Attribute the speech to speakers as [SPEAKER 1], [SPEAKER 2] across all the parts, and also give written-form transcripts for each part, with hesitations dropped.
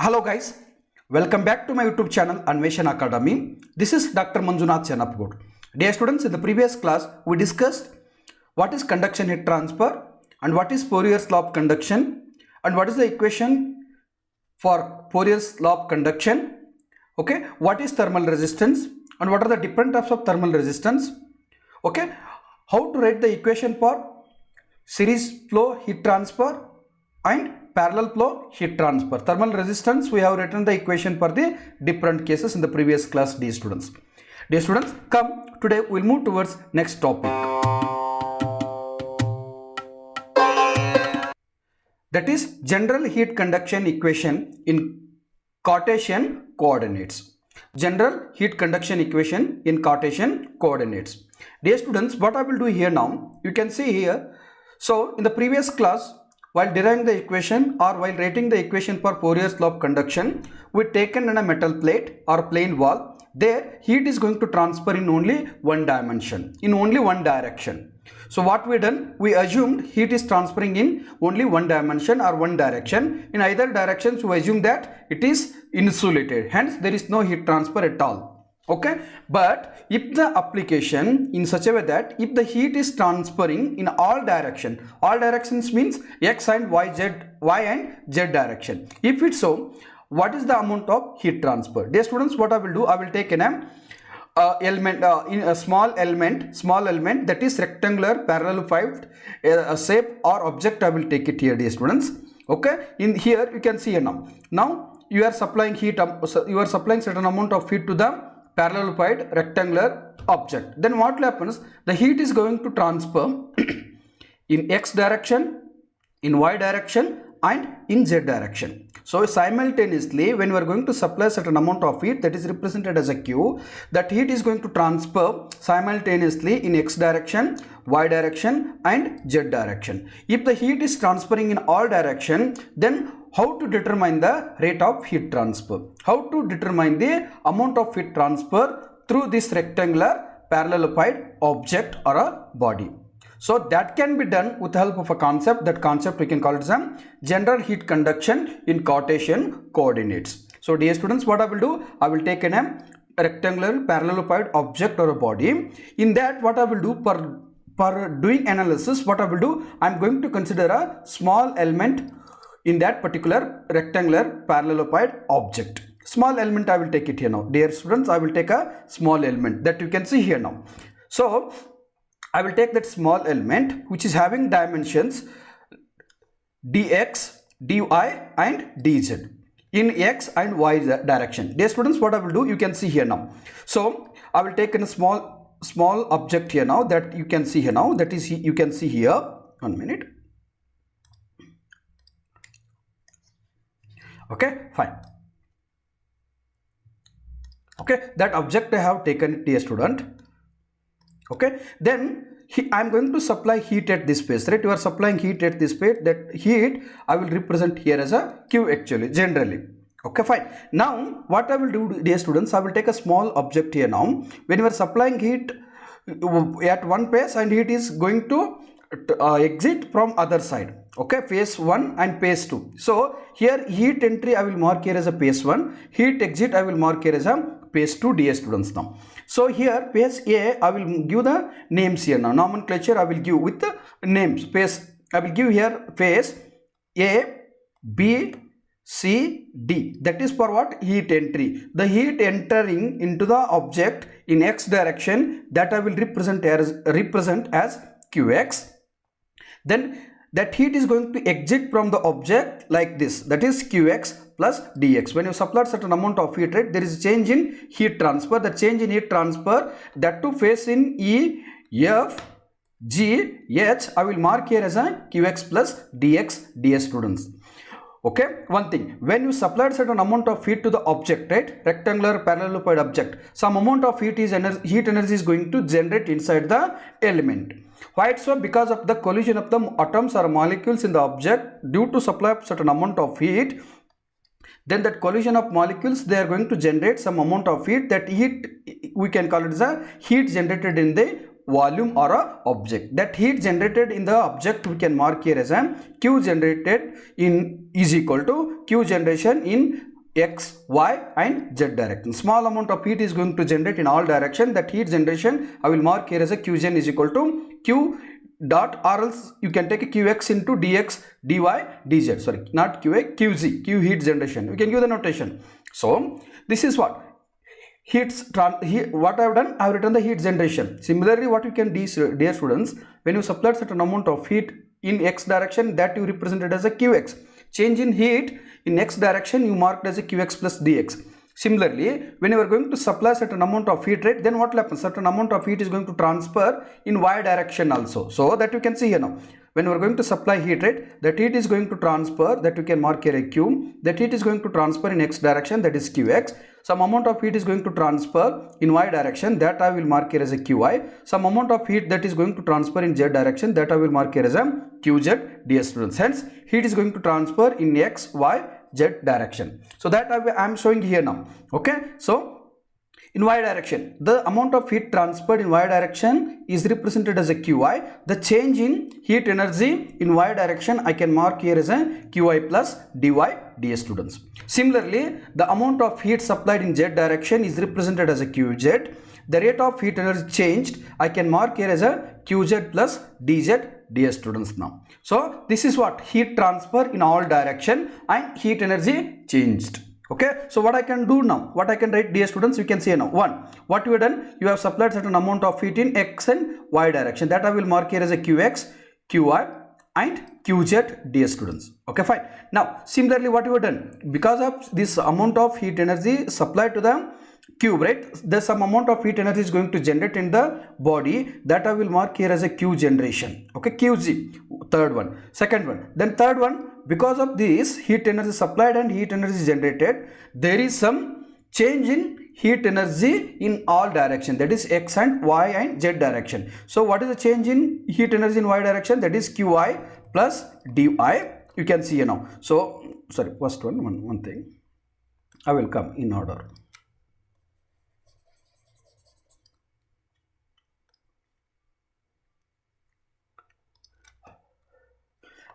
[SPEAKER 1] Hello guys, welcome back to my YouTube channel Anveshana Academy. This is Dr. Manjunath Chanapgod. Dear students, in the previous class we discussed what is conduction heat transfer and what is Fourier's law of conduction and what is the equation for Fourier's law of conduction. Okay, what is thermal resistance and what are the different types of thermal resistance. Okay, how to write the equation for series flow heat transfer and parallel flow heat transfer. Thermal resistance, we have written the equation for the different cases in the previous class, dear students. Dear students, come today we will move towards next topic. That is general heat conduction equation in Cartesian coordinates. General heat conduction equation in Cartesian coordinates. Dear students, what I will do here now, you can see here. So in the previous class, while deriving the equation or while writing the equation for Fourier's law of conduction, we taken in a metal plate or plane wall. There heat is going to transfer in only one dimension, in only one direction. So what we done, we assumed heat is transferring in only one dimension or one direction. In either directions we assume that it is insulated, hence there is no heat transfer at all. Okay, but if the application in such a way that if the heat is transferring in all directions means x and y and z direction. If it's so, what is the amount of heat transfer? Dear students, what I will do, I will take an element in a small element that is rectangular parallelepiped shape or object. I will take it here, dear students. Okay, in here you can see here now you are supplying heat, you are supplying certain amount of heat to the parallelepiped rectangular object. Then what happens, the heat is going to transfer in x direction, in y direction and in z direction. So simultaneously when we are going to supply certain amount of heat that is represented as a Q, that heat is going to transfer simultaneously in x direction, y direction and z direction. If the heat is transferring in all direction, then how to determine the rate of heat transfer? How to determine the amount of heat transfer through this rectangular parallelepiped object or a body? So that can be done with the help of a concept. That concept we can call it as general heat conduction in Cartesian coordinates. So dear students, what I will do, I will take a rectangular parallelepiped object or a body. In that, what I will do for doing analysis, what I will do, I am going to consider a small element in that particular rectangular parallelepiped object. Small element I will take it here now. Dear students, I will take a small element that you can see here now. So I will take that small element which is having dimensions dx, dy and dz in x and y direction. Dear students, what I will do, you can see here now. So I will take a small object here now that you can see here now, that is you can see here. 1 minute. Okay, fine. Okay, that object I have taken, dear student. Okay, then I am going to supply heat at this space, right? You are supplying heat at this space. That heat I will represent here as a Q actually, generally. Okay, fine. Now what I will do, dear students, I will take a small object here now. When you are supplying heat at one place and heat is going to exit from other side. Okay, phase 1 and phase 2. So here heat entry I will mark here as a phase 1, heat exit I will mark here as a phase 2, dear students now. So here phase A I will give the names here now, nomenclature I will give with the names. Phase I will give here phase A, B, C, D. That is for what? Heat entry. The heat entering into the object in x direction, that I will represent as Qx. Then that heat is going to exit from the object like this, that is Qx plus dx. When you supply certain amount of heat, right, there is a change in heat transfer. The change in heat transfer, that to phase in E, F, G, H, I will mark here as a Qx plus dx, dear students. Okay, one thing, when you supplied certain amount of heat to the object, right, rectangular parallelepiped object, some amount of heat energy is going to generate inside the element. Why so? Because of the collision of the atoms or molecules in the object due to supply of certain amount of heat. Then that collision of molecules, they are going to generate some amount of heat. That heat we can call it as a heat generated in the volume or a object. That heat generated in the object we can mark here as a Q generated in is equal to Q generation in x, y and z direction. Small amount of heat is going to generate in all direction. That heat generation I will mark here as a Qgen is equal to Q dot, or else you can take a Qx into dx, dy, dz. Sorry, not Qa, Qz, Q heat generation. We can give the notation. So this is what what I have done. I have written the heat generation. Similarly, what you can do, dear students, when you supply certain amount of heat in x direction, that you represent it as a Qx. Change in heat in x direction you marked as a Qx plus dx. Similarly, when you are going to supply certain amount of heat, right, then what will happen? Certain amount of heat is going to transfer in y direction also. So that you can see here now. When we are going to supply heat, right, that heat is going to transfer, that you can mark here a Q. That heat is going to transfer in x direction, that is Qx. Some amount of heat is going to transfer in y direction, that I will mark here as a Qy. Some amount of heat that is going to transfer in z direction, that I will mark here as a Qz, dear students. Hence, heat is going to transfer in x, y, z direction. So that I am showing here now. Okay. So in y direction, the amount of heat transferred in y direction is represented as a Qi. The change in heat energy in y direction I can mark here as a Qi plus dy, dear students. Similarly, the amount of heat supplied in z direction is represented as a Qz. The rate of heat energy changed I can mark here as a Qz plus dz, dear students now. So this is what heat transfer in all direction and heat energy changed. Okay, so what I can do now, what I can write, dear students, you can see now. One, what you have done, you have supplied certain amount of heat in x and y direction, that I will mark here as a Qx, Qy and Qz, dear students. Okay, fine. Now similarly, what you have done, because of this amount of heat energy supplied to the cube, right, there's some amount of heat energy is going to generate in the body, that I will mark here as a Q generation. Okay, Qg, third one. Second one, then third one, because of this heat energy supplied and heat energy generated, there is some change in heat energy in all direction, that is x and y and z direction. So what is the change in heat energy in y direction? That is Qi plus dy. You can see here now. So sorry, first one thing, I will come in order.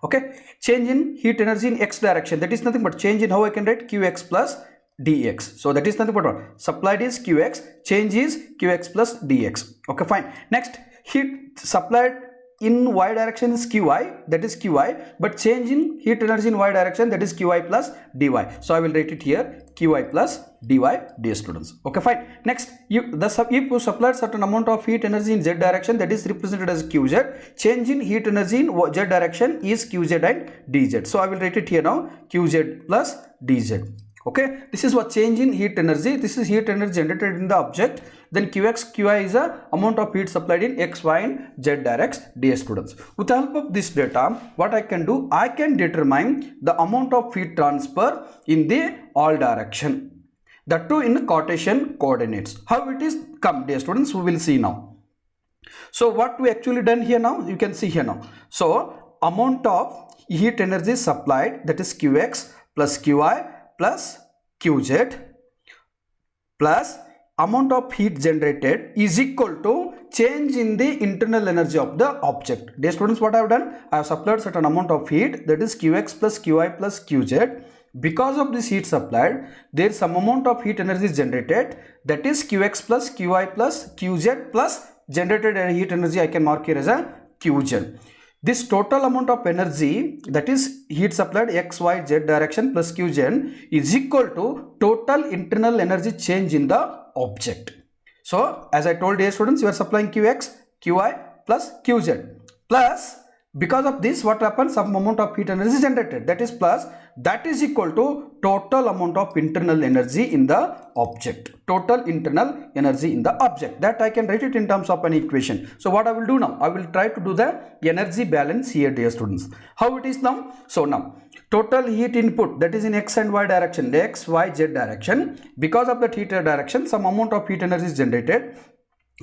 [SPEAKER 1] Okay, change in heat energy in x direction, that is nothing but change in how I can write Qx plus dx. So that is nothing but what? Supplied is Qx, change is Qx plus dx. Okay, fine. Next, heat supplied in y direction is Qi, that is Qi, but change in heat energy in y direction, that is Qi plus dy. So I will write it here, Qi plus dy, dear students. Okay, fine. Next, if you supplied certain amount of heat energy in z direction, that is represented as Qz. Change in heat energy in z direction is Qz and dz. So I will write it here now, Qz plus dz. Okay, this is what change in heat energy. This is heat energy generated in the object. Then Qx, Qi is a amount of heat supplied in x, y and z direction, dear students. With the help of this data, what I can do, I can determine the amount of heat transfer in the all direction. That too in Cartesian coordinates. How it is come, dear students, we will see now. So what we actually done here now, you can see here now. So amount of heat energy supplied, that is Qx plus Qi plus Qz plus amount of heat generated is equal to change in the internal energy of the object. Dear students, what I have done, I have supplied certain amount of heat, that is Qx plus Qi plus Qz. Because of this heat supplied, there is some amount of heat energy generated, that is Qx plus Qi plus Qz plus generated heat energy I can mark here as a Qgen. This total amount of energy, that is heat supplied x, y, z direction plus Qgen, is equal to total internal energy change in the object. So as I told dear students, you are supplying Qx, Qi plus Qz plus, because of this what happens, some amount of heat energy generated, that is plus, that is equal to total amount of internal energy in the object. Total internal energy in the object, that I can write it in terms of an equation. So what I will do now, I will try to do the energy balance here, dear students. How it is now? So now total heat input, that is in x and y direction, x, y, z direction. Because of that heat direction, some amount of heat energy is generated,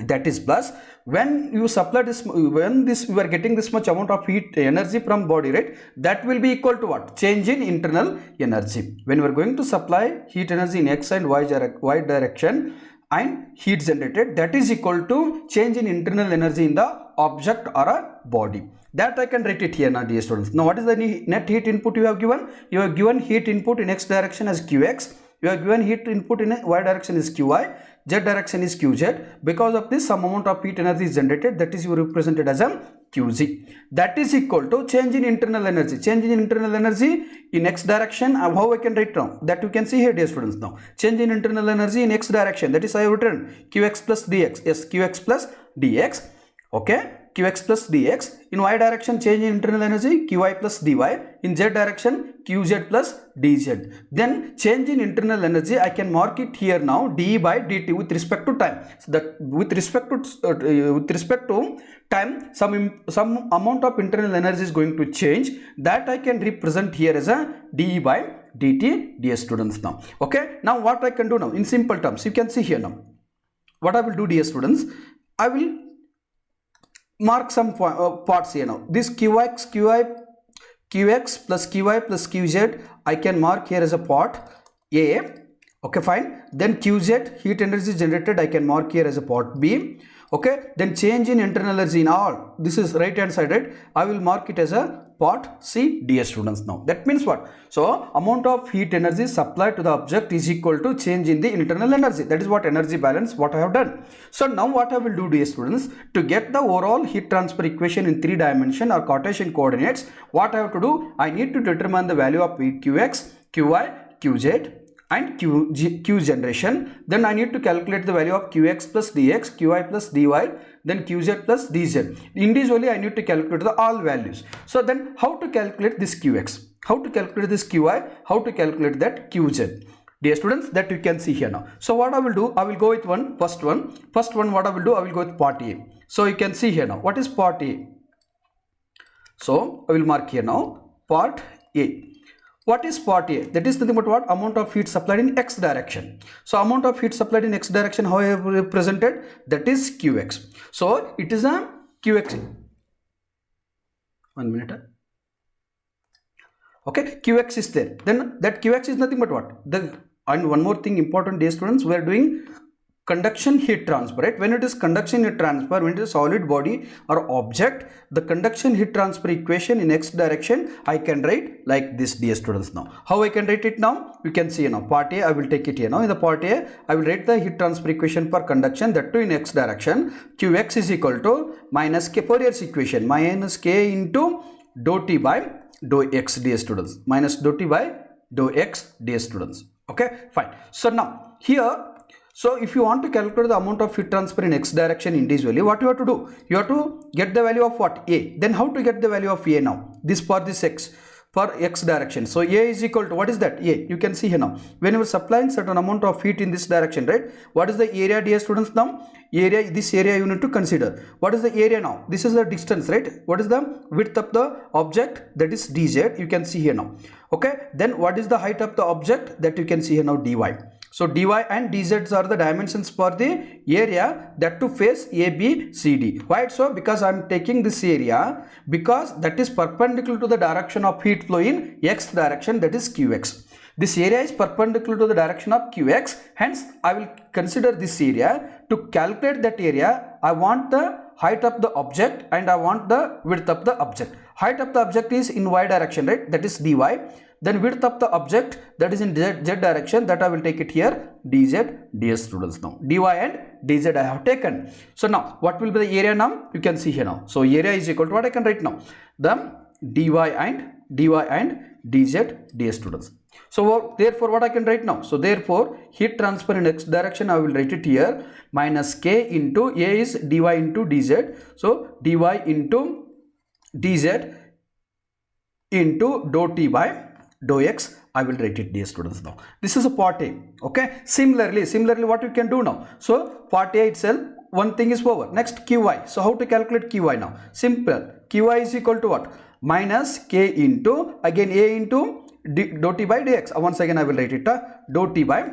[SPEAKER 1] that is plus. When you supply this, when this you are getting this much amount of heat energy from body, right, that will be equal to what? Change in internal energy. When we are going to supply heat energy in x and y direction and heat generated, that is equal to change in internal energy in the object or a body. That I can write it here now, dear students. Now what is the net heat input you have given? You have given heat input in x direction as Qx, You are given heat input in a y direction is qi, z direction is qz. Because of this, some amount of heat energy is generated, that is you represented as a qz. That is equal to change in internal energy. Change in internal energy in x direction, how I can write down? That you can see here, dear students. Now change in internal energy in x direction, that is I have written qx plus dx. Yes, qx plus dx. Okay, qx plus dx. In y direction, change in internal energy qy plus dy. In z direction, qz plus dz. Then change in internal energy, I can mark it here now, d by dt with respect to time. So that with respect to time, some amount of internal energy is going to change, that I can represent here as a d by dt, dear students. Now okay, now what I can do now in simple terms, you can see here now what I will do, dear students. I will mark some parts here now. This qx plus qy plus qz, I can mark here as a part A. Okay, fine. Then qz, heat energy generated, I can mark here as a part B. Okay, then change in internal energy in all, this is right hand side, right? I will mark it as a part C, dear students. Now that means what? So amount of heat energy supplied to the object is equal to change in the internal energy. That is what energy balance, what I have done. So now what I will do, dear students, to get the overall heat transfer equation in 3 dimension or Cartesian coordinates, what I have to do, I need to determine the value of qx, qy, qz and q generation. Then I need to calculate the value of qx plus dx, qy plus dy, then qz plus dz. Individually I need to calculate the all values. So then how to calculate this qx, how to calculate this qy, how to calculate that qz, dear students, that you can see here now. So what I will do, I will go with first one what I will do, I will go with part A. So you can see here now what is part A. So I will mark here now part A. What is part A? That is nothing but what? Amount of heat supplied in x direction. So amount of heat supplied in x direction, how I have represented? That is qx. So it is a qx. 1 minute. Okay, qx is there. Then that qx is nothing but what? And one more thing important, dear students, we are doing conduction heat transfer, right? When it is conduction heat transfer, when it is solid body or object, the conduction heat transfer equation in x direction I can write like this, dear students. Now how I can write it now? You can see now part A, I will take it here now. In the part A, I will write the heat transfer equation for conduction, that too in x direction. Qx is equal to minus k, Fourier's equation, minus k into dou t by dou x, dear students, minus dou t by dou x, dear students. Okay, fine. So now here, so if you want to calculate the amount of heat transfer in x direction individually, what you have to do? You have to get the value of what? A. Then how to get the value of A now? This for this x, for x direction. So A is equal to, what is that? A. You can see here now. When you are supplying certain amount of heat in this direction, right? What is the area, dear students, now? Area, this area you need to consider. What is the area now? This is the distance, right? What is the width of the object? That is dz. You can see here now. Okay. Then what is the height of the object? That you can see here now, dy. So dy and dz are the dimensions for the area that to face A, B, C, D. Why so? Because I am taking this area because that is perpendicular to the direction of heat flow in x direction, that is qx. This area is perpendicular to the direction of qx, hence I will consider this area. To calculate that area, I want the height of the object and I want the width of the object. Height of the object is in y direction, right? That is dy. Then width of the object, that is in z direction, that I will take it here, dz, dear students. Now dy and dz I have taken. So now what will be the area now? You can see here now. So area is equal to what I can write now? The dy and dz, dear students. So therefore what I can write now? So therefore heat transfer in x direction, I will write it here, minus k into A is dy into dz. So dy into dz into dou t by dou x, I will write it, dear students. Now this is a part A. Okay, similarly what you can do now? So part A itself, one thing is over. Next qy. So how to calculate qy now? Simple. Qy is equal to what? Minus k into, again A into dou t by dx. Once again I will write it, dou t by,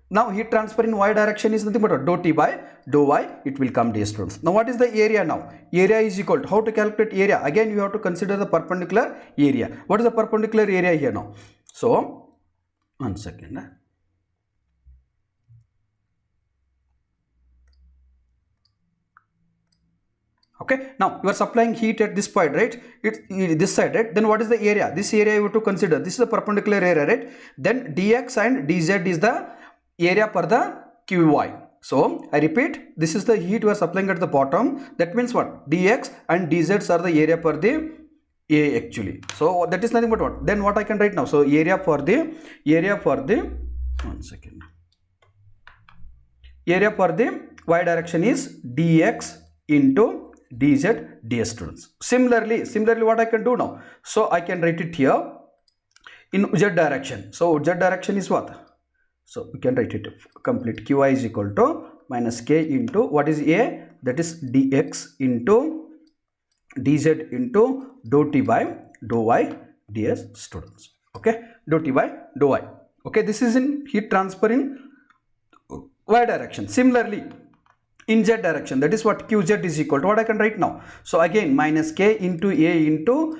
[SPEAKER 1] now heat transfer in y direction is nothing but dou t by dou y, it will come, dear students. Now what is the area now? Area is equal to, how to calculate area? Again you have to consider the perpendicular area. What is the perpendicular area here now? So 1 second. Okay, now you are supplying heat at this point, right? This side, right? Then what is the area? This area you have to consider. This is the perpendicular area, right? Then dx and dz is the area per the qy. So I repeat, this is the heat you are supplying at the bottom. That means what? Dx and dz's are the area per the a actually. So that is nothing but what? Then what I can write now? So area for the one second. Area for the y direction is dx into dz ds, students. Similarly what I can do now? So I can write it here in z direction. So z direction is what? So we can write it complete. Qi is equal to minus k into what is a? That is dx into dz into dou t by dou y ds, students. Okay, dou t by dou y. Okay, this is in heat transfer in y direction. Similarly in z direction, that is what qz is equal to what I can write now. So again minus k into a into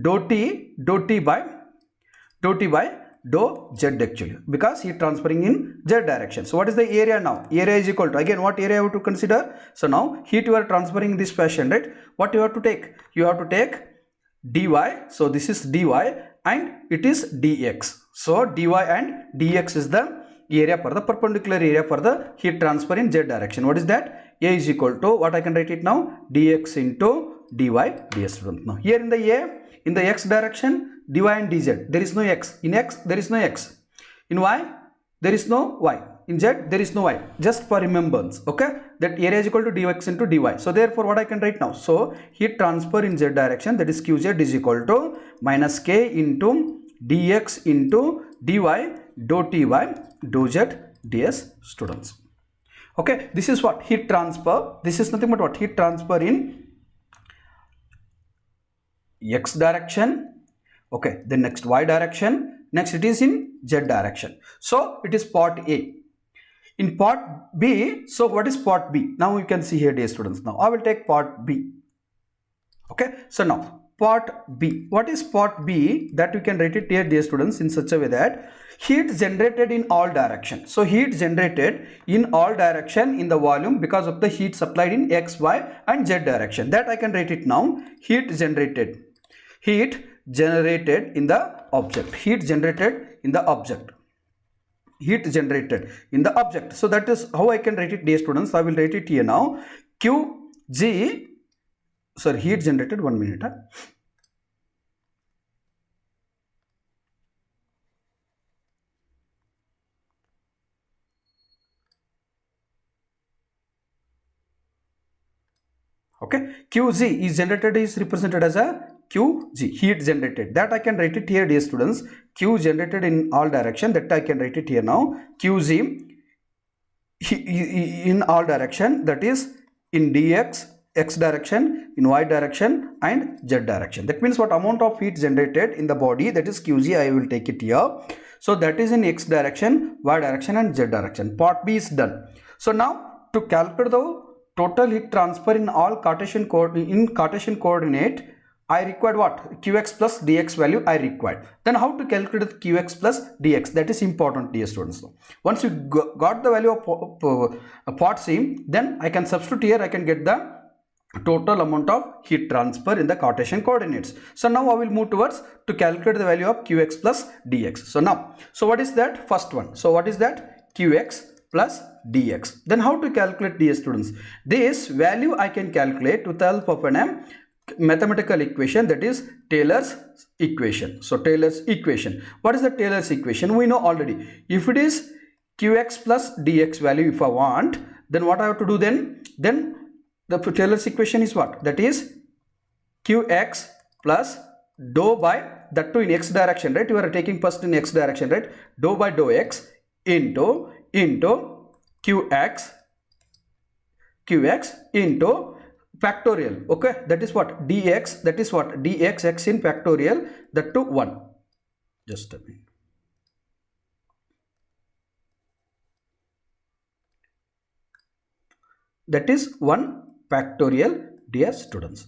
[SPEAKER 1] dou t by dou z actually, because heat transferring in z direction. So what is the area now? Area is equal to, again what area you have to consider? So now heat you are transferring in this fashion, right? What you have to take? You have to take dy. So this is dy and it is dx. So dy and dx is the area for the perpendicular area for the heat transfer in z direction. What is that? A is equal to what I can write it now? Dx into dy ds. Now here in the a, in the x direction, dy and dz, there is no x. In x there is no x. In y there is no y. In z there is no y. Just for remembrance, okay, that area is equal to dx into dy. So therefore what I can write now? So heat transfer in z direction, that is qz is equal to minus k into dx into dy dou t by dou z ds, students. Okay, this is what? Heat transfer. This is nothing but what? Heat transfer in x direction. Okay, then next y direction, next it is in z direction. So it is part A. In part B, so what is part B? Now you can see here, dear students. Now I will take part B. Okay, so now part B. What is part B? That you can write it here, dear students, in such a way that heat generated in all directions. So heat generated in all direction in the volume because of the heat supplied in x, y and z direction. That I can write it now. Heat generated in the object. Heat generated in the object. Heat generated in the object. So that is how I can write it, dear students. I will write it here now. Qg, sorry, heat generated, 1 minute. Okay, Qg is generated, is represented as a Qg, heat generated. That I can write it here, dear students. Q generated in all direction, that I can write it here now. Qg in all direction, that is in dx, x direction, in y direction and z direction. That means what amount of heat generated in the body, that is Qg, I will take it here. So that is in x direction, y direction and z direction. Part B is done. So now to calculate the total heat transfer in all Cartesian coordinate, I required what? Qx plus dx value I required. Then how to calculate Qx plus dx? That is important, dear students. Once you got the value of part C, then I can substitute here, I can get the total amount of heat transfer in the Cartesian coordinates. So now I will move towards to calculate the value of Qx plus dx. So what is that? First one. So what is that? Qx plus dx. Then how to calculate, dear students? This value I can calculate with the help of an mathematical equation, that is Taylor's equation. So Taylor's equation. What is the Taylor's equation? We know already. If it is Qx plus dx value, if I want, then what I have to do then? Then the Taylor's equation is what? That is Qx plus dou by, that too in x direction, right? You are taking first in x direction, right? Dou by dou x into Qx into factorial. Okay, that is what? Dx, that is what? Dx x in factorial, that to 1. Just a minute. That is 1 factorial, dear students.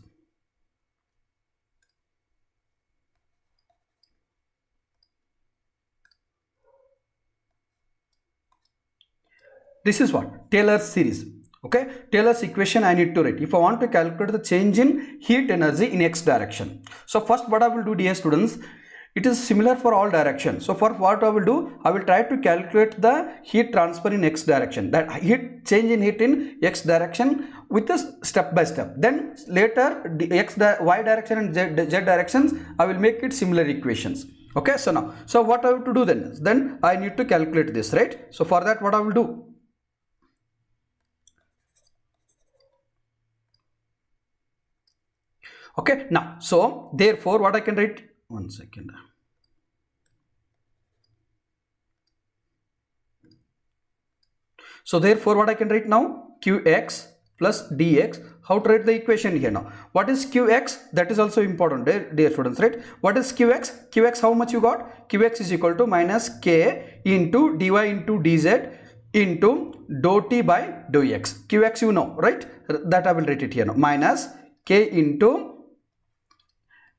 [SPEAKER 1] This is what? Taylor's series. Okay, Taylor's equation I need to write if I want to calculate the change in heat energy in x direction. So first what I will do, dear students, it is similar for all directions. So for what I will do, I will try to calculate the heat transfer in x direction, that heat change in heat in x direction with a step by step. Then later the y direction and z directions, I will make it similar equations. Okay, so now, so what I have to do then I need to calculate this, right? So for that what I will do, okay, now so therefore what I can write, one second. So therefore what I can write now, qx plus dx. How to write the equation here now? What is qx? That is also important, dear students, right? What is qx? Qx, how much you got? Qx is equal to minus k into dy into dz into dou t by dou x. Qx you know, right? That I will write it here now. Minus k into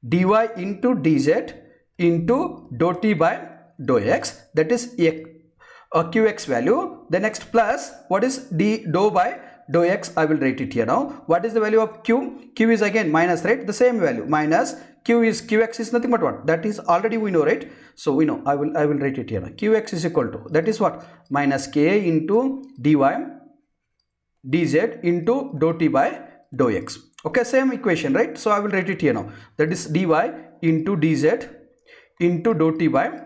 [SPEAKER 1] dy into dz into dou t by dou x, that is qx value. The next plus what is d dou by dou x, I will write it here now. What is the value of q? Q is again minus, right? The same value, minus qx is nothing but what? That is already we know, right? So we know, I will write it here now. Qx is equal to, that is what? Minus k into dy dz into dou t by dou x. Okay, same equation, right? So I will write it here now. That is dy into dz into dou t by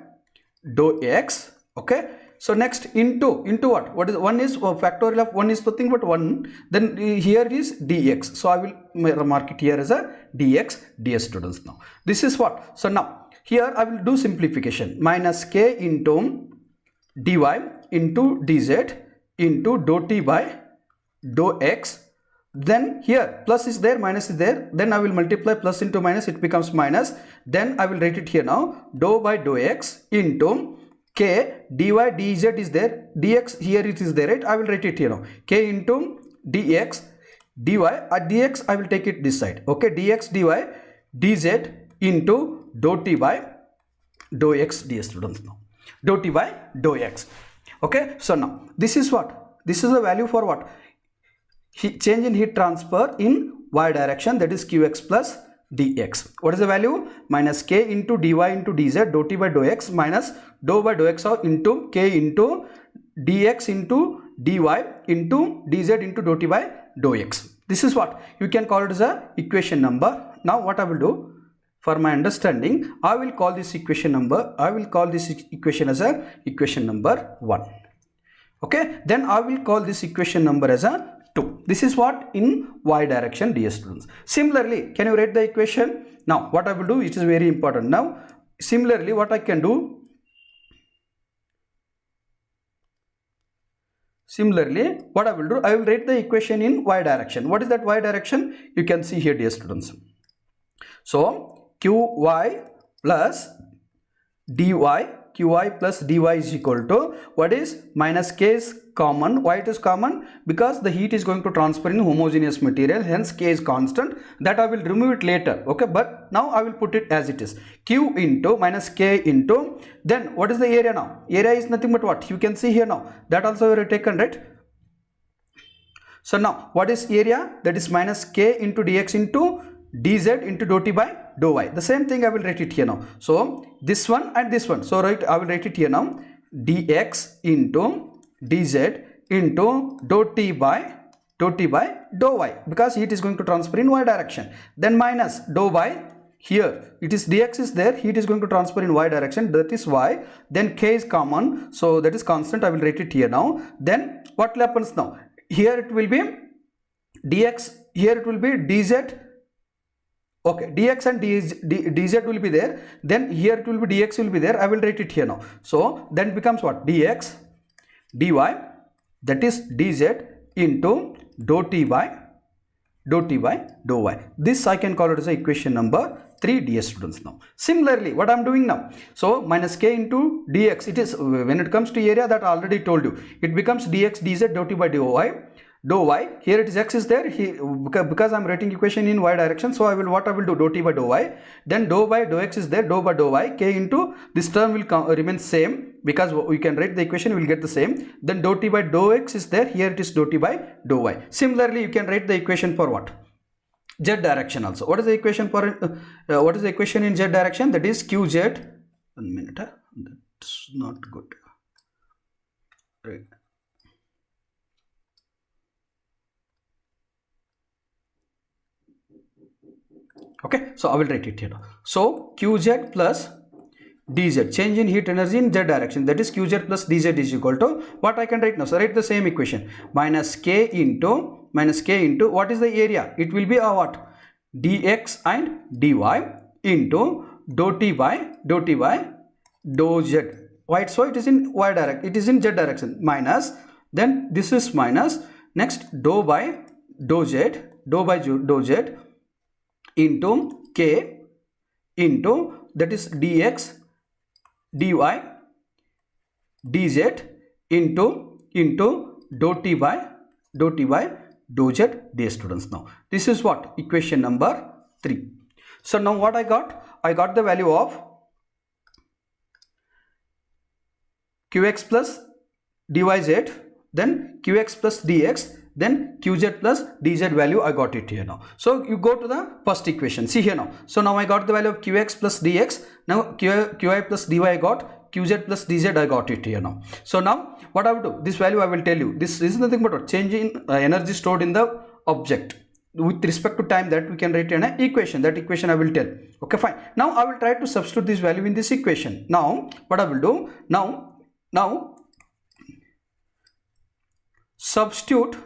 [SPEAKER 1] dou x. Okay, so next into what? What is one is factorial of 1 is nothing but 1. Then here is dx. So I will mark it here as a dx, dear students. Now this is what? So now here I will do simplification. Minus k into dy into dz into dou t by dou x. Then here plus is there, minus is there, then I will multiply plus into minus, it becomes minus. Then I will write it here now, dou by dou x into k dy dz is there, dx here it is there, right? I will write it here now, k into dx dy, dx I will take it this side. Okay, dx dy dz into dou t by dou x, dear students. Now dou t by dou x. Okay, so now this is what? This is the value for what? Change in heat transfer in y direction, that is qx plus dx. What is the value? Minus k into dy into dz dou t by dou x minus dou by dou x into k into dx into dy into dz into dou t by dou x. This is what you can call it as a equation number. Now what I will do, for my understanding, I will call this equation number, I will call this equation as a equation number 1. Okay, then I will call this equation number as a 2. This is what in y direction, dear students. Similarly, can you write the equation? Now what I will do, it is very important. Now similarly what I can do, similarly what I will do, I will write the equation in y direction. What is that y direction? You can see here, dear students. So qy plus dy, qy plus dy is equal to, what is minus k is common. Why it is common? Because the heat is going to transfer in homogeneous material, hence k is constant. That I will remove it later. Okay, but now I will put it as it is, q into minus k into, then what is the area now? Area is nothing but what? You can see here now, that also we have taken, right? So now what is area? That is minus k into dx into dz into dou t by dou y. The same thing I will write it here now. So this one and this one, so right, I will write it here now, dx into dz into dou t by dou y, because heat is going to transfer in y direction. Then minus dou by, here it is dx is there, heat is going to transfer in y direction, that is y. Then k is common, so that is constant, I will write it here now. Then what happens now? Here it will be dx, here it will be dz. Okay, dx and dz will be there. Then here it will be dx will be there. I will write it here now. So then becomes what? Dx dy, that is dz into dou t by dou y. This I can call it as a equation number 3, dear students. Now similarly what I am doing now, so minus k into dx, it is when it comes to area, that I already told you, it becomes dx dz dou t by dou y. Here it is x is there, because I am writing equation in y direction, so I will do dou t by dou y. Then dou by dou x is there, dou by dou y, k into this term will remain same, because we can write the equation, we will get the same. Then dou t by dou x is there, here it is dou t by dou y. Similarly, you can write the equation for what? Z direction also. What is the equation for what is the equation in Z direction? That is qz. 1 minute, that's not good. Right. Okay, so I will write it here now. So qz plus dz, change in heat energy in z direction, that is qz plus dz is equal to what I can write now. So write the same equation, minus k into what is the area? It will be a what? Dx and dy into dou t by dou z. Why? So it is in y direction, it is in z direction, minus, then this is minus, next dou by dou z into k into, that is dx dy dz into dou t by dou z, dear students. Now this is what? Equation number 3. So now what I got? I got the value of qx plus dyz, then qx plus dx, then qz plus dz value. I got it here now. So you go to the first equation, see here now. So now I got the value of qx plus dx, now qi plus dy I got, qz plus dz I got it here now. So now what I will do, this value I will tell you, this is nothing but change in energy stored in the object with respect to time, that we can write in an equation, that equation I will tell. Okay, fine. Now I will try to substitute this value in this equation. Now what I will do, now substitute,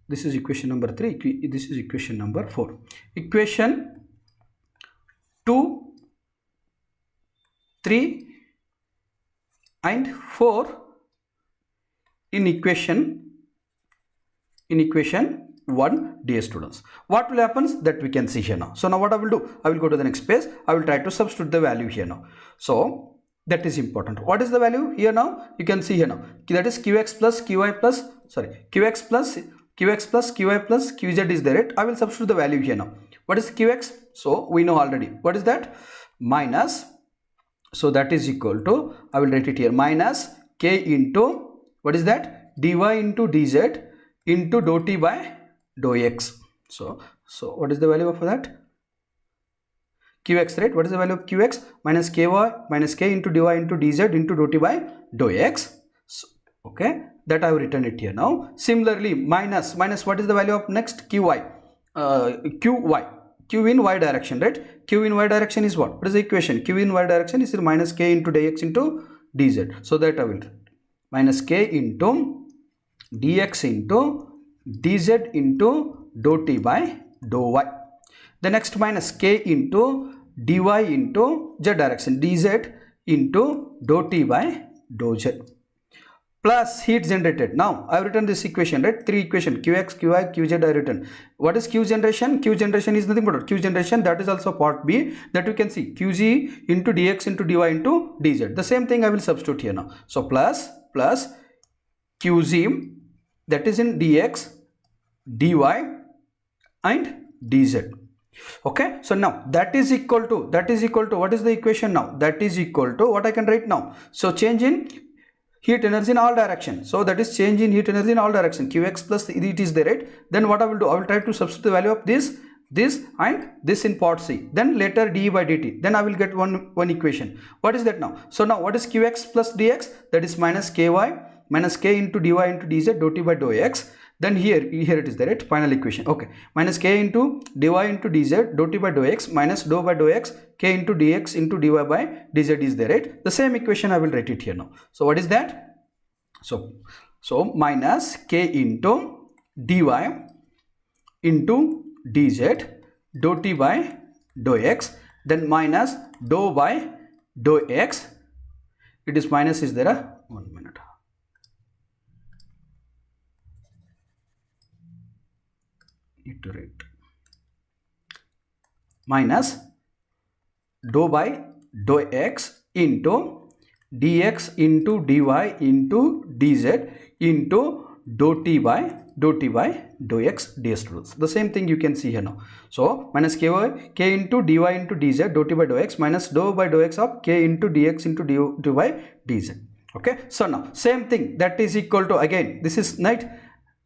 [SPEAKER 1] this is equation number 3, this is equation number 4, equation 2, 3 and 4 in equation 1, dear students. What will happen, that we can see here now. So now what I will do, I will go to the next page, I will try to substitute the value here now. So that is important. What is the value here now? You can see here now, that is qx plus qi plus, sorry, qx plus qi plus qz is there, right? I will substitute the value here now. What is qx? So we know already. What is that? Minus, so that is equal to, I will write it here, minus k into, what is that? dy into dz into dou t by dou x. So what is the value of that? Qx, right? What is the value of qx? Minus ky minus k into dy into dz into dou t by dou x. So, okay, that I have written it here now. Similarly, minus what is the value of next? qy, q in y direction, right? Q in y direction is what? What is the equation? Q in y direction is minus k into dx into dz. So that I will minus k into dx into dz into dou t by dou y. The next minus k into dy into z direction, dz into dou t by dou z, plus heat generated. Now I have written this equation, right? 3 equation, qx, qi, qz I written. What is q generation? Q generation is nothing but q generation, that is also part B, that you can see qg into dx into dy into dz. The same thing I will substitute here now. So plus qg, that is in dx, dy and dz. Okay, so now that is equal to what is the equation now? That is equal to what I can write now. So change in heat energy in all direction. So that is change in heat energy in all direction. Qx plus it is there, right? Then what I will do, I will try to substitute the value of this and this in part C. Then later d by dt. Then I will get one equation. What is that now? So now what is qx plus dx? That is minus ky minus k into dy into dz dou t by dou x. Then here it is there, right? Final equation. Okay, minus k into dy into dz dou t by dou x minus dou by dou x k into dx into dy by dz is there, right? The same equation I will write it here now. So what is that? So minus k into dy into dz dou t by dou x, then minus dou by dou x. It is minus is there, 1 minute. Iterate. Minus dou by dou x into dx into dy into dz into dou t by dou t by dou x ds students. The same thing you can see here now. So minus k into dy into dz dou t by dou x minus dou by dou x of k into dx into dy by dz. Okay, so now same thing, that is equal to, again this is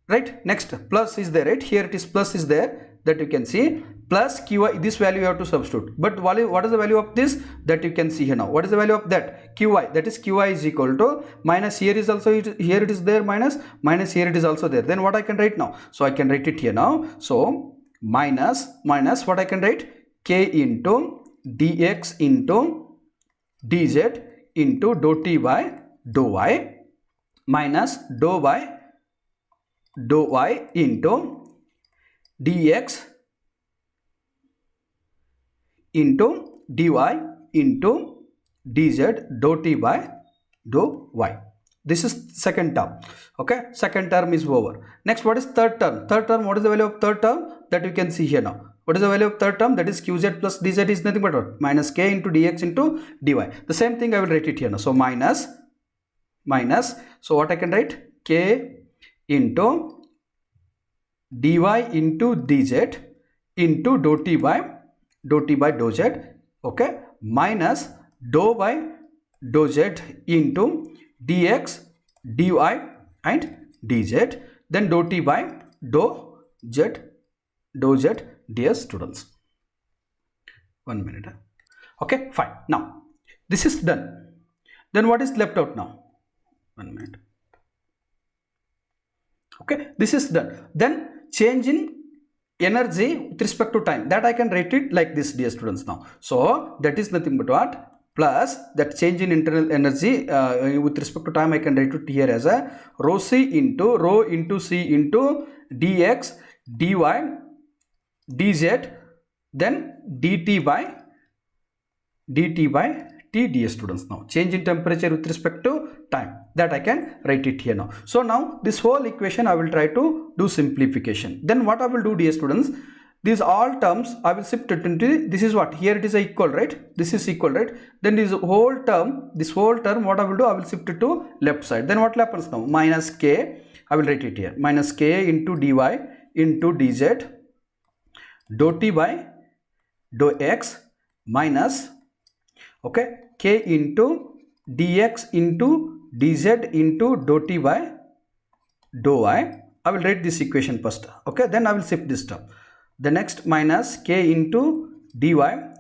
[SPEAKER 1] right, next plus is there, right, here it is plus is there, that you can see, plus qi, this value you have to substitute. But what is the value of this, that you can see here now. What is the value of that? Qi, that is qi is equal to minus, here is also, here it is there, minus here it is also there. Then what I can write now? So I can write it here now. So minus what I can write? K into dx into dz into dou t by dou y minus dou by dou y into dx into dy into dz dou t by dou y. This is second term. Okay, second term is over. Next, what is third term? Third term, what is the value of third term? That you can see here now. What is the value of third term? That is qz plus dz is nothing but what? Minus k into dx into dy. The same thing I will write it here now. So minus, so what I can write? K into dy into dz into dou t by dou z, okay, minus dou by dou z into dx dy and dz, then dou t by dou z ds students. 1 minute. Okay, fine. Now this is done. Then what is left out now? 1 minute. Okay, this is done. Then change in energy with respect to time, that I can write it like this, dear students. Now, so that is nothing but what? Plus that change in internal energy with respect to time, I can write it here as a rho c into c into dx dy dz then dt by t ds students. Now change in temperature with respect to time, that I can write it here now. So now this whole equation I will try to do simplification. Then what I will do, dear students, these all terms I will shift it into, this is what, here it is a equal, right, this is equal, right, then this whole term what I will do, I will shift it to left side. Then what happens now? Minus k, I will write it here, minus k into dy into dz dou t by dou x minus, okay, k into dx into dz into dou t by dou y. I will write this equation first, okay, then I will shift this term. The next minus k into dy,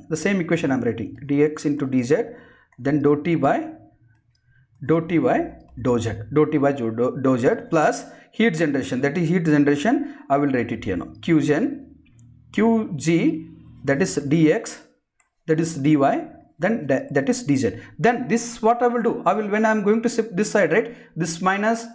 [SPEAKER 1] the same equation I am writing, dx into dz, then dou t by dou z, dou z plus heat generation, that is heat generation, I will write it here now, qg, that is dx, that is dy, then that is dz. Then this what I will do, I will, when I am going to shift this side, right, this minus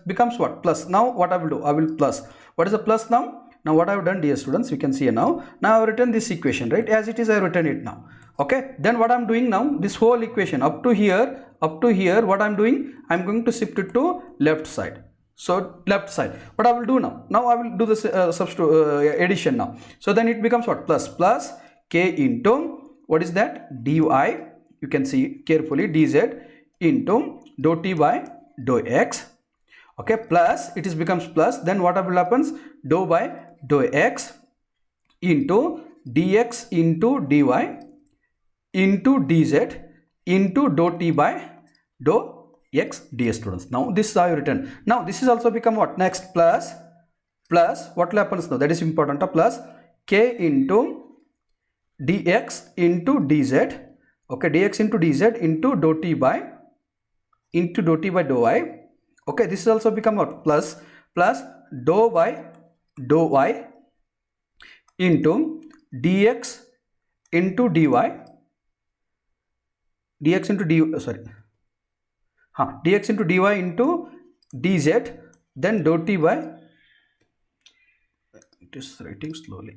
[SPEAKER 1] becomes what? Plus. Now what I will do, I will plus. What is the plus now? Now what I have done, dear students, you can see now I have written this equation, right, as it is I have written it now. Okay, then what I am doing now, this whole equation up to here, what I am doing, I am going to shift it to left side. So left side, what I will do now, I will do this addition now. So then it becomes what? Plus k into, what is that? dy, you can see carefully, dz into dou t by dou x, okay, plus it is becomes plus, then what will happens? Dou by dou x into dx into dy into dz into dou t by dou x ds students. Now this I have written. Now this is also become what? Next plus what happens now? That is important. Plus k into dx into dz, okay, dx into dz into dou t by dou y, okay, this is also become what? Plus dou by dou y into dx into dy, dx into dy into dz, then dou t by, it is writing slowly,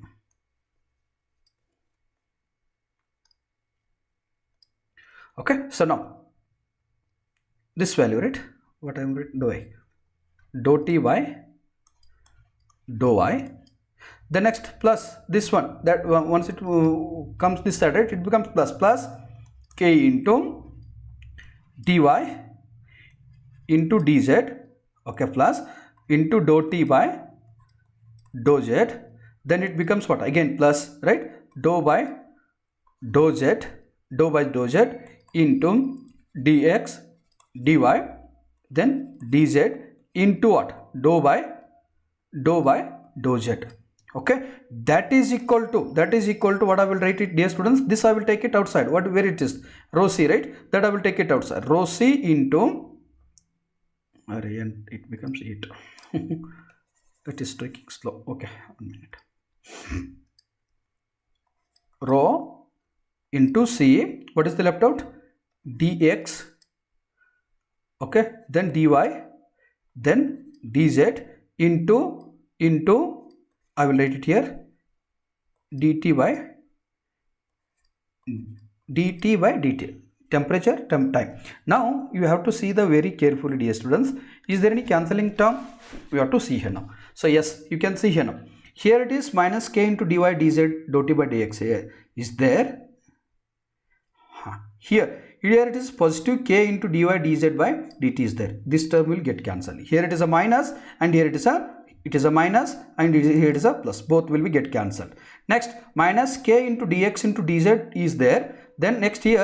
[SPEAKER 1] okay. So now this value, right, what I am writing, dou t by dou y, the next plus this one, that once it comes this side, right, it becomes plus k into dy into dz, okay, plus into dou t by dou z, then it becomes what? Again plus, right? Dou by dou z, dou by dou z into dx dy, then dz into what? Dou by dou z. Okay, that is equal to what I will write it, dear students. This I will take it outside. Where it is? Rho c, right? That I will take it outside. Rho c into, and it becomes 8. It is taking slow. Okay, 1 minute. Rho into c. What is the left out? Dx. Okay, then dy, then dz into I will write it here, dt by dt, temperature, time. Now you have to see the very carefully, dear students. Is there any cancelling term? We have to see here now. So yes, you can see here now. Here it is minus k into dy dz dou t by dx is there. Here it is positive k into dy dz by dt is there. This term will get cancelled. Here it is a minus, and here it is a minus, and here it is a plus. Both will be get cancelled. Next, minus k into dx into dz is there. Then next you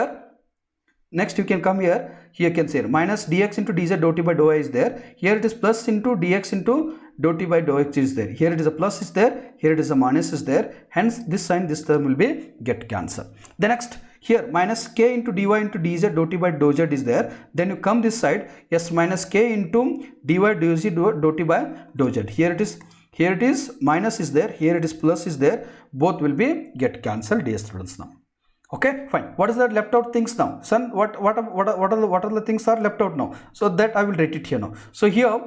[SPEAKER 1] can come here. Here you can say minus dx into dz dou t by dou I is there. Here it is plus into dx into dou t by dou x is there. Here it is a plus is there. Here it is a minus is there. Hence this sign, this term will be get cancelled. The next, here minus k into dy into dz dou t by dou z is there. Then you come this side, yes, minus k into dy dz dou t by dou z. Here it is minus is there. Here it is plus is there. Both will be get cancelled, dear students. Now, okay, fine. What is that left out things now? Son, what are the things are left out now? So that I will write it here now. So here,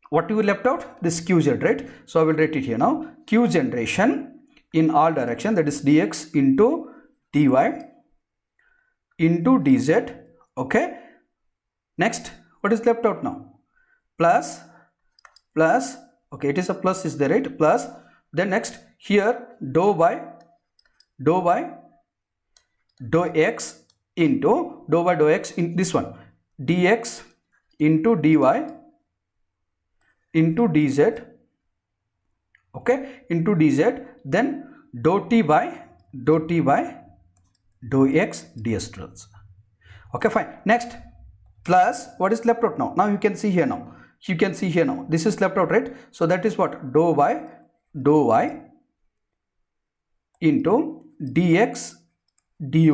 [SPEAKER 1] what you will left out? This qz, right? So I will write it here now. Q generation in all direction, that is dx into dy into dz. Okay, next, what is left out now? Plus, okay, it is a plus is there, right? Plus, then next here dou by dou x into dou by dou x in this one, dx into dy into dz. Okay, into dz, then dou t by dou x, dear students. Okay, fine. Next, plus, what is left out now? Now you can see here now. This is left out, right? So that is what? Dou by dou y into dx dy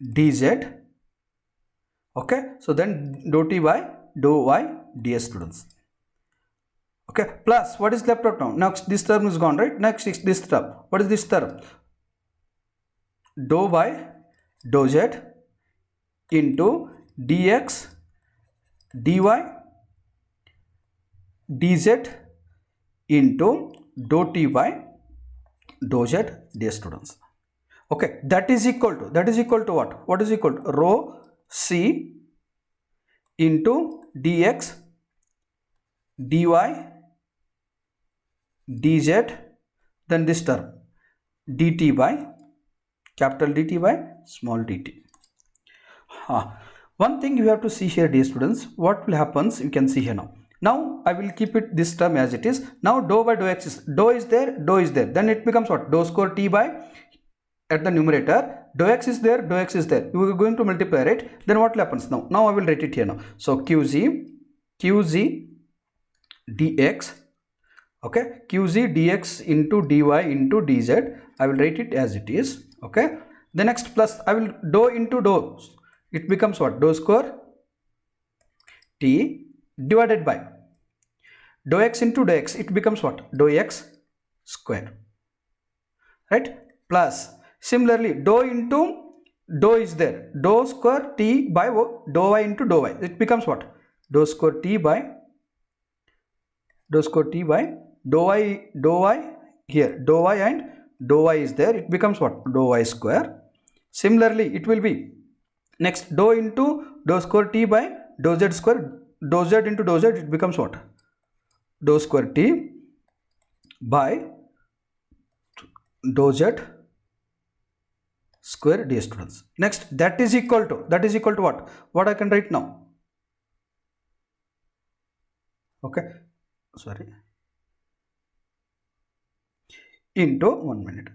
[SPEAKER 1] dz. Okay, so then dou t by dou y, dear students. Okay, plus what is left out now? Next, this term is gone, right? Next is this term. What is this term? Dou by dou z into dx dy dz into dou t by dou z, dear students. Okay, that is equal to what? What is equal to rho c into dx dy dz, then this term dt by capital dt by small dt. One thing you have to see here, dear students, what will happen, you can see here now. Now I will keep it this term as it is. Now dou by dou x is, dou is there, then it becomes what? Dou square t by, at the numerator, dou x is there, you are going to multiply, right? Then what happens now? Now I will write it here now. So qz dx, okay, qz dx into dy into dz, I will write it as it is. Okay, the next plus, I will dou into dou, it becomes what? Dou square t divided by dou x into dou x, it becomes what? Dou x square, right? Plus, similarly, dou into dou is there, dou square t by dou y into dou y, it becomes what? Dou square t by dou y here, dou y and dou y is there, it becomes what? Dou y square. Similarly, it will be next dou into dou square t by dou z square, dou z into dou z, it becomes what? Dou square t by dou z square, dear students. Next, that is equal to what? What I can write now? Okay, sorry, into 1 minute.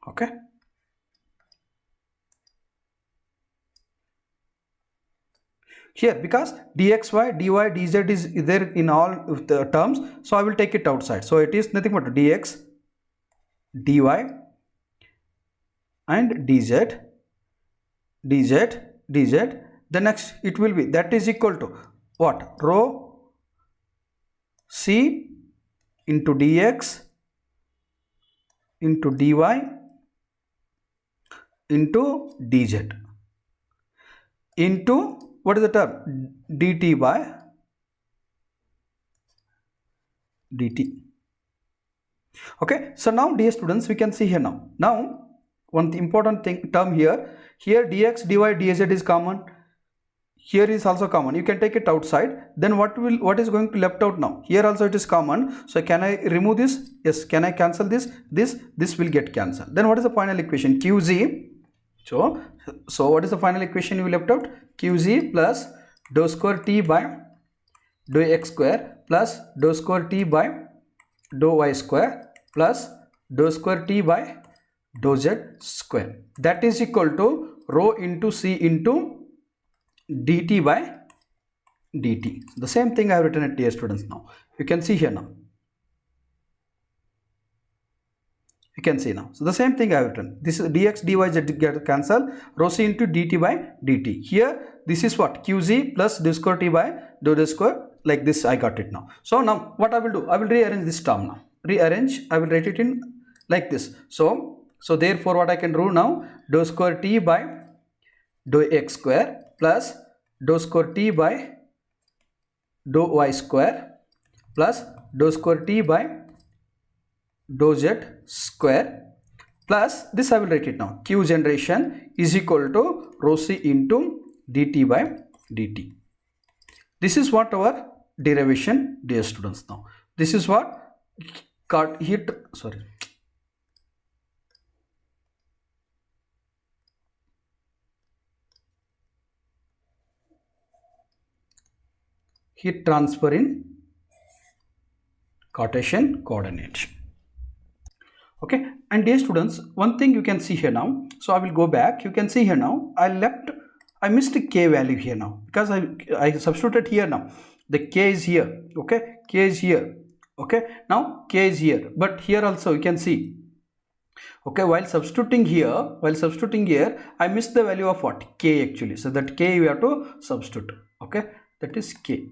[SPEAKER 1] Okay, here because dxy dy dz is there in all of the terms, so I will take it outside. So it is nothing but dx dy and dz. The next it will be, that is equal to what, rho c into dx into dy into dz into what is the term, dt by dt. Okay, so now dear students, we can see here now one important thing term here dx dy dz is common, here is also common, you can take it outside. Then what is going to left out now, here also it is common, so can I remove this? Yes. Can I cancel this will get cancelled. Then what is the final equation, qz. So what is the final equation you left out, qz plus dou square t by dou x square plus dou square t by dou y square plus dou square t by dou z square, that is equal to rho into c into dt by dt. The same thing I have written it, dear students. Now you can see here now. You can see now. So the same thing I have written. This is dx dy z get cancel, rho c into dt by dt. Here this is what, qz plus dou square t by dou z square, like this I got it now. So now what I will do, I will rearrange this term now. I will write it in like this. So therefore what I can do now, dou square t by dou x square plus dou square t by dou y square plus dou square t by dou z square plus this I will write it now, q generation is equal to rho c into dt by dt. This is what our derivation, dear students. Now this is what heat transfer in Cartesian coordinates. Okay, and dear students, one thing you can see here now, so I will go back. You can see here now, I missed a k value here now because I substituted here now. The k is here. Okay, k is here. Okay, now k is here, but here also you can see. Okay, while substituting here I missed the value of what, k actually. So that k you have to substitute. Okay, that is k.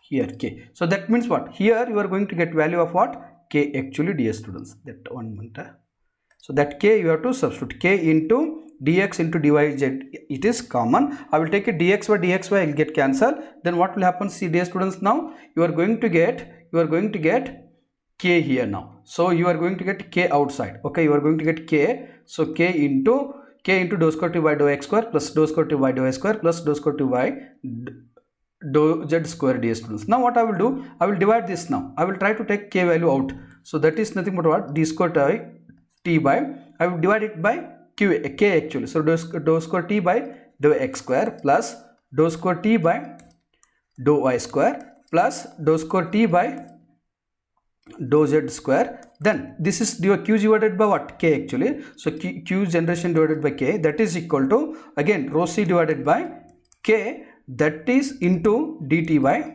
[SPEAKER 1] Here k. So that means what, here you are going to get value of what, k actually, dear students. That 1 minute. So that k you have to substitute, k into dx into dy z, it is common. I will take it dx by dxy will get cancelled. Then what will happen, see dear students, now you are going to get k here now. So you are going to get k outside. Okay, you are going to get k. So k into dou square t by dou x square plus dou square t by dou y square plus dou square t by dou z square, dear students. Now what I will do, I will divide this now. I will try to take k value out. So that is nothing but what, d square t by, I will divide it by k actually. So dou square t by dou x square plus dou square t by dou y square plus dou square t by dou z square. Then this is your q divided by what, k actually. So q generation divided by k, that is equal to again rho c divided by k, that is into dt by,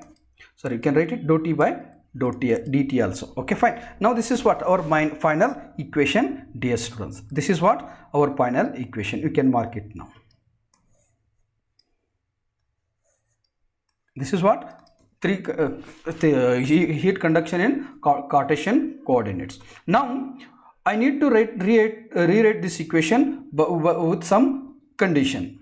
[SPEAKER 1] sorry, you can write it dou t by dou t dt also. Okay, fine. Now this is what our final equation, dear students. This is what our final equation. You can mark it now. This is what heat conduction in Cartesian coordinates. Now I need to rewrite this equation with some condition.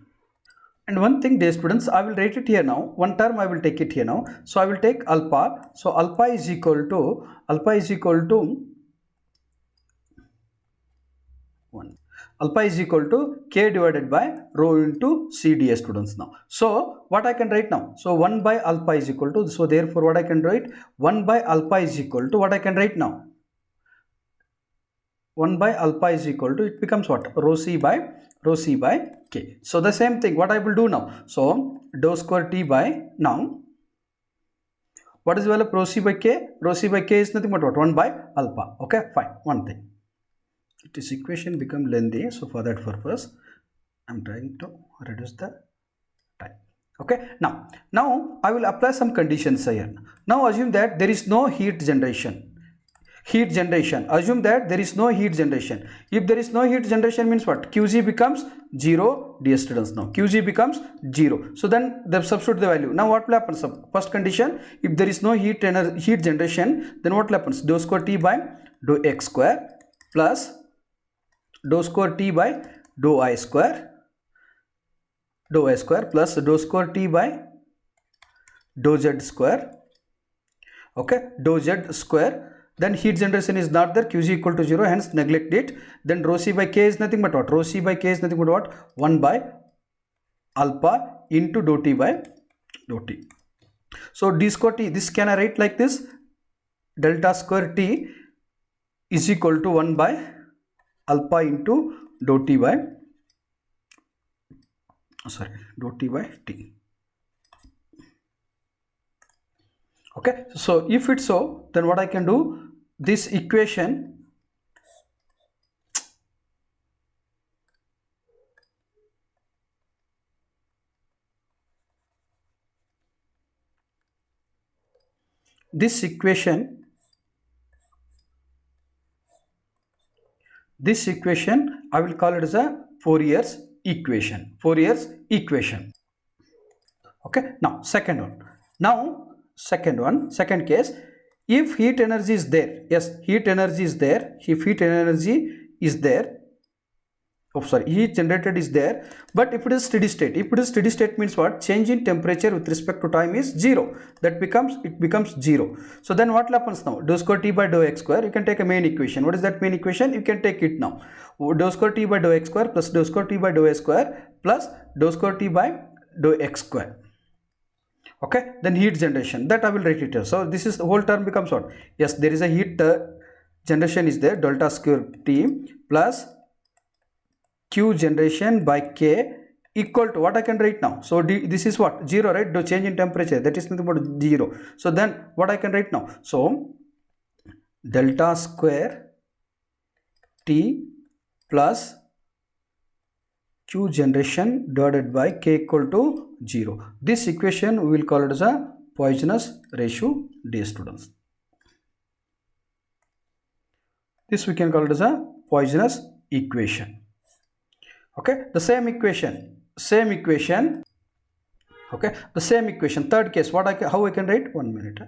[SPEAKER 1] And one thing, dear students, I will write it here now. One term I will take it here now. So I will take alpha. So alpha is equal to 1. Alpha is equal to k divided by rho into c, dear students. Now, so what I can write now? So 1 by alpha is equal to, so therefore what I can write, 1 by alpha is equal to what I can write now? 1 by alpha is equal to, it becomes what? Rho c by k. So the same thing, what I will do now? So dou square t by, now what is the value of rho c by k? Rho c by k is nothing but what? 1 by alpha. Okay, fine. One thing. This equation become lengthy, so for that purpose I am trying to reduce the time. Okay, now I will apply some conditions here. Now assume that there is no heat generation. Assume that there is no heat generation. If there is no heat generation means what? Qg becomes 0, dear students. Now Qg becomes 0. So then they substitute the value. Now what will happen? So first condition, if there is no heat generation, then what will happen? Dou square t by dou x square plus dou square t by dou y square plus dou square t by dou z square. Okay, dou z square. Then heat generation is not there, Qg equal to 0, hence neglect it. Then rho c by k is nothing but what? Rho c by k is nothing but what? 1 by alpha into dou t by dou t. So d square t, this can I write like this? Delta square t is equal to 1 by alpha into dou t by t. Okay, so if it's so, then what I can do, this equation, I will call it as a Fourier's equation. Okay, now second case, if heat energy is there, yes, heat generated is there, but if it is steady state, means what? Change in temperature with respect to time is 0. It becomes 0. So then what happens now? Dou square t by dou x square, you can take a main equation. What is that main equation? You can take it now. Dou square t by dou x square plus dou square t by dou s square plus dou square t by dou x square. Okay, then heat generation, that I will write it here. So this is the whole term becomes what? Yes, there is a heat generation is there, delta square t plus q generation by k equal to what I can write now? So this is what? 0, right? The change in temperature, that is nothing but 0. So then what I can write now? So delta square t plus q generation divided by k equal to 0. This equation we will call it as a Poisson's ratio, dear students. This we can call it as a Poisson's equation. Okay, the same equation. Okay, the same equation. Third case, how I can write? 1 minute.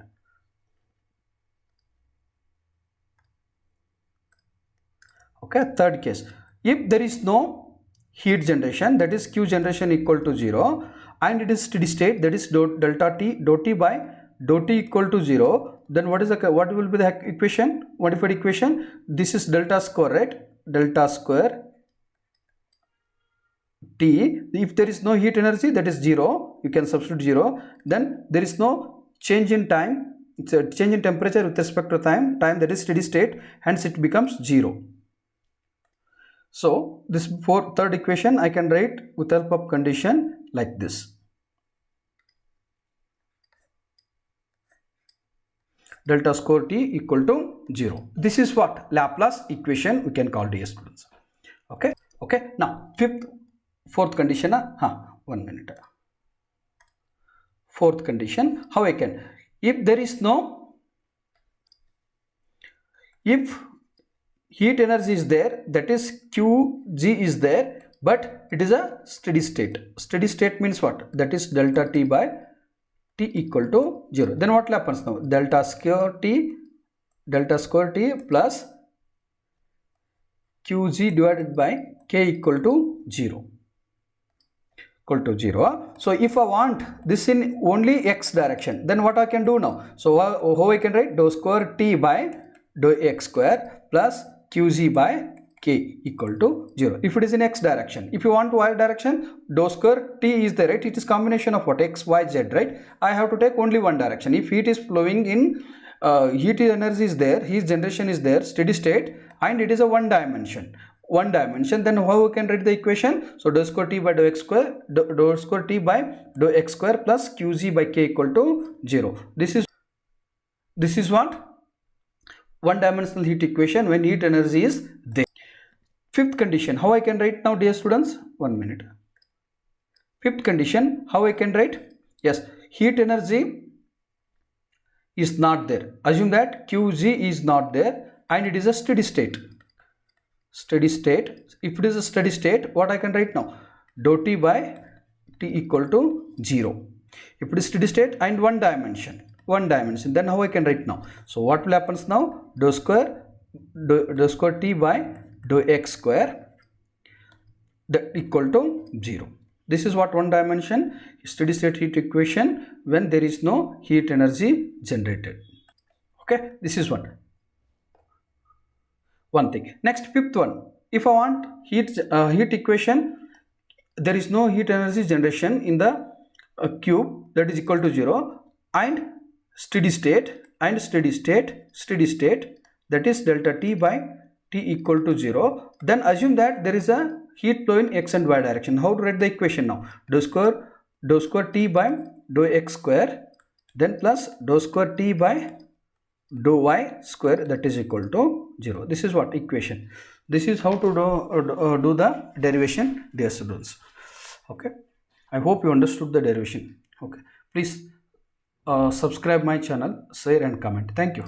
[SPEAKER 1] Okay, third case. If there is no heat generation, that is Q generation equal to 0, and it is steady state, that is delta t, dou t by dou t equal to 0, then what will be the equation? Modified equation. This is delta square, right? Delta square t. If there is no heat energy, that is 0, you can substitute 0. Then there is no change in time, it's a change in temperature with respect to time that is steady state, hence it becomes 0. So this third equation I can write with help of condition like this. Delta square t equal to 0. This is what? Laplace equation we can call, dear students. Okay. Now fourth condition. 1 minute. Fourth condition, how I can? If heat energy is there, that is Qg is there, but it is a steady state. Steady state means what? That is delta t by t equal to 0. Then what happens now? Delta square t plus Qg divided by k equal to 0. So if I want this in only x direction, then what I can do now? So how I can write? Dou square t by dou x square plus Qg by k equal to 0. If it is in x direction. If you want y direction, dou square t is there, right? It is combination of what? X, y, z, right? I have to take only one direction. If heat is flowing in, heat energy is there, heat generation is there, steady state, and it is a one dimension, then how we can write the equation? So dou square t by dou x square, dou square t by dou x square plus qg by k equal to 0. This is what? One dimensional heat equation when heat energy is there. Fifth condition, how I can write now, dear students? 1 minute. Fifth condition, how I can write? Yes, heat energy is not there. Assume that qg is not there and it is a steady state. Steady state. If it is a steady state, what I can write now? Dou t by t equal to 0. If it is steady state and one dimension, then how I can write now? So what will happen now? Dou square t by dou x square that equal to 0. This is what one dimension steady state heat equation when there is no heat energy generated. Okay, this is one thing. Next, fifth one. If I want heat equation, there is no heat energy generation in the cube, that is equal to 0, and steady state, that is delta t by t equal to 0. Then assume that there is a heat flow in x and y direction. How to write the equation now? Dou square t by dou x square, then plus dou square t by dou y square, that is equal to 0. This is what equation. This is how to do the derivation, dear students. Okay, I hope you understood the derivation. Okay, please subscribe my channel, share and comment. Thank you.